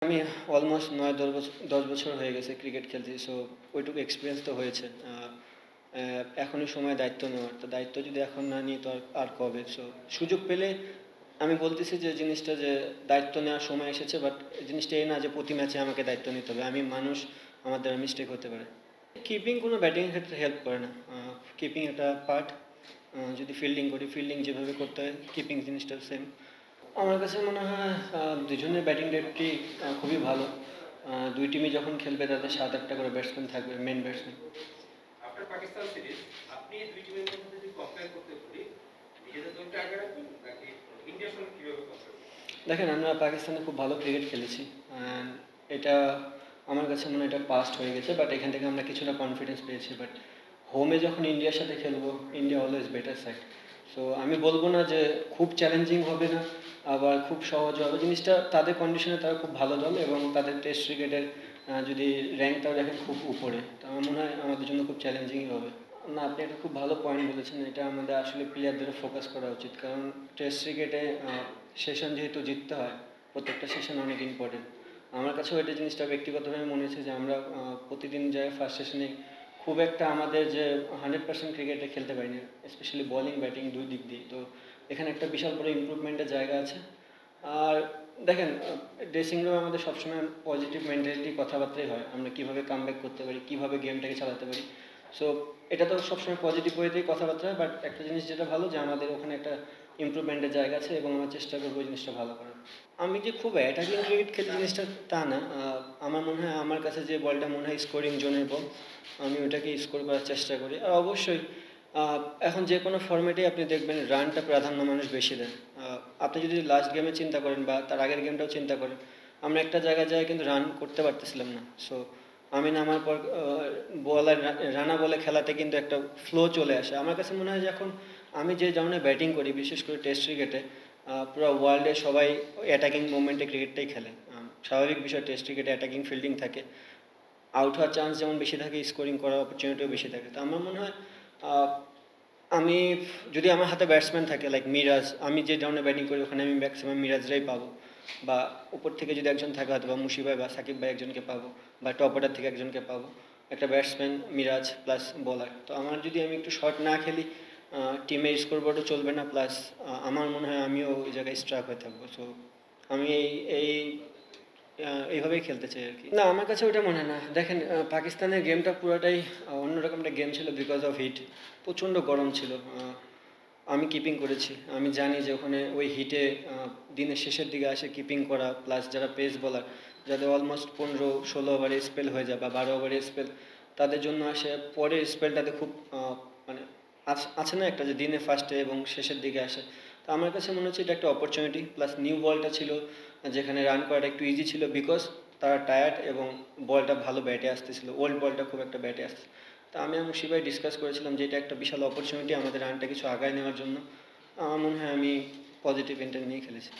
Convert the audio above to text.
আমি অলমোস্ট ৯-১০ বছর হয়ে গেছে ক্রিকেট খেলছি। সো ওইটুকু এক্সপিরিয়েন্স তো হয়েছে। এখনই সময় দায়িত্ব নেওয়ার। তো দায়িত্ব যদি এখন না নিই তো আর কবে? সো সুযোগ পেলে আমি বলতেছি যে জিনিসটা যে দায়িত্ব নেওয়ার সময় এসেছে, বাট জিনিসটা এই না যে প্রতি ম্যাচে আমাকে দায়িত্ব নিতে হবে। আমি মানুষ, আমার দ্বারা মিস্টেক হতে পারে। কিপিং কোনো ব্যাটিংয়ের ক্ষেত্রে হেল্প করে না। কিপিং একটা পার্ট। যদি ফিল্ডিং করি, ফিল্ডিং যেভাবে করতে হয় কিপিং জিনিসটা সেম। আমার কাছে মনে হয় দুজনের ব্যাটিং ডেপথই খুবই ভালো। দুই টিমই যখন খেলবে তাদের ৭-৮টা করে ব্যাটসম্যান থাকবে, মেন ব্যাটসম্যান। আপনার পাকিস্তান সিরিজ আপনি এই দুই টিমের মধ্যে যদি কম্পেয়ার করতে বলি, নিজেদের দলটা আগে রাখবেন নাকি ইন্ডিয়ার সঙ্গে কিভাবে কম্পেয়ার করবেন? দেখেন, আমরা পাকিস্তানে খুব ভালো ক্রিকেট খেলেছি। এটা আমার কাছে মনে হয় এটা পাস্ট হয়ে গেছে, বাট এখান থেকে আমরা কিছুটা কনফিডেন্স পেয়েছি। বাট হোমে যখন ইন্ডিয়ার সাথে খেলবো, India always better side. So আমি বলবো না যে খুব চ্যালেঞ্জিং হবে না, আবার খুব সহজ হবে। জিনিসটা তাদের কন্ডিশনে তারা খুব ভালো দল এবং তাদের টেস্ট ক্রিকেটের যদি র্যাঙ্কটাও দেখেন খুব উপরে, তো আমার মনে হয় আমাদের জন্য খুব চ্যালেঞ্জিংই হবে। না, আপনি একটা খুব ভালো পয়েন্ট বলেছেন। এটা আমাদের আসলে প্লেয়ারদের ফোকাস করা উচিত, কারণ টেস্ট ক্রিকেটে সেশন যেহেতু জিততে হয়, প্রত্যেকটা সেশন অনেক ইম্পর্টেন্ট। আমার কাছেও এটা জিনিসটা ব্যক্তিগতভাবে মনে হয়েছে যে আমরা প্রতিদিন যাই ফার্স্ট সেশনে খুব একটা আমাদের যে 100% ক্রিকেটে খেলতে পারি না, স্পেশালি বোলিং ব্যাটিং দুই দিক দিয়ে। তো এখানে একটা বিশাল বড় ইমপ্রুভমেন্টের জায়গা আছে। আর দেখেন, ড্রেসিং রুমে আমাদের সবসময় পজিটিভ মেন্টালিটি কথাবার্তাই হয়, আমরা কীভাবে কামব্যাক করতে পারি, কীভাবে গেমটাকে চালাতে পারি। সো এটা তো সবসময় পজিটিভ ওয়েতেই কথাবার্তা হয়, বাট একটা জিনিস যেটা ভালো যে আমাদের ওখানে একটা ইমপ্রুভমেন্টের জায়গা আছে এবং আমরা চেষ্টা করবো ওই জিনিসটা ভালো করার। আমি যে খুব অ্যাটাকিং ক্রিকেট খেলি জিনিসটা তা না। আমার মনে হয় আমার কাছে যে বলটা মনে হয় স্কোরিং জোনের বল, আমি ওটাকে স্কোর করার চেষ্টা করি। আর অবশ্যই এখন যে কোনো ফর্মেটেই আপনি দেখবেন রানটা প্রাধান্য মানুষ বেশি দেন। আপনি যদি লাস্ট গেমে চিন্তা করেন বা তার আগের গেমটাও চিন্তা করেন, আমরা একটা জায়গায় যাই কিন্তু রান করতে পারতেছিলাম না। সো আমি নামার পর বলার রানা বলে খেলাতে কিন্তু একটা ফ্লো চলে আসে। আমার কাছে মনে হয় যে এখন আমি যে ধরনের ব্যাটিং করি, বিশেষ করে টেস্ট ক্রিকেটে, পুরো ওয়ার্ল্ডে সবাই অ্যাটাকিং মুভমেন্টে ক্রিকেটটাই খেলে। স্বাভাবিক বিষয়, টেস্ট ক্রিকেটে অ্যাটাকিং ফিল্ডিং থাকে, আউট হওয়ার চান্স যেমন বেশি থাকে, স্কোরিং করার অপরচুনিটিও বেশি থাকে। তো আমার মনে হয় আমি যদি আমার হাতে ব্যাটসম্যান থাকে লাইক মিরাজ, আমি যে ধরনের ব্যাটিং করি ওখানে আমি ম্যাক্সিমাম মিরাজরাই পাবো, বা উপর থেকে যদি একজন থাকে হয়তো বা মুশি ভাই বা সাকিব ভাই একজনকে পাবো, বা টপ অর্ডার থেকে একজনকে পাবো, একটা ব্যাটসম্যান মিরাজ প্লাস বোলার। তো আমার যদি আমি একটু শর্ট না খেলি, টিমের স্কোরবোর্ডও চলবে না, প্লাস আমার মনে হয় আমিও ওই জায়গায় স্ট্রাক হয়ে থাকবো। সো আমি এই এইভাবেই খেলতে চাই আর কি। না, আমার কাছে ওটা মনে হয় না। দেখেন, পাকিস্তানের গেমটা পুরোটাই অন্যরকম একটা গেম ছিল বিকজ অফ হিট। প্রচণ্ড গরম ছিল। আমি কিপিং করেছি, আমি জানি যে ওখানে ওই হিটে দিনের শেষের দিকে আসে কিপিং করা, প্লাস যারা পেস বলার, যাদের অলমোস্ট 15-16 ওভারে স্পেল হয়ে যায় বা 12 ওভারে স্পেল, তাদের জন্য আসে পরের স্পেলটাতে খুব মানে আছে না একটা যে দিনে ফার্স্টে এবং শেষের দিকে আসে। তো আমার কাছে মনে হচ্ছে এটা একটা অপরচুনিটি, প্লাস নিউ বলটা ছিল যেখানে রান করাটা একটু ইজি ছিল বিকজ তারা টায়ার্ড এবং বলটা ভালো ব্যাটে আসতেছিল, ওল্ড বলটা খুব একটা ব্যাটে আসছে। তা আমি এবং শিবাই ডিসকাস করেছিলাম যে এটা একটা বিশাল অপরচুনিটি আমাদের রানটা কিছু আগায় নেওয়ার জন্য। আমার মনে হয় আমি পজিটিভ ইন্টেন্ট নিয়ে খেলেছি।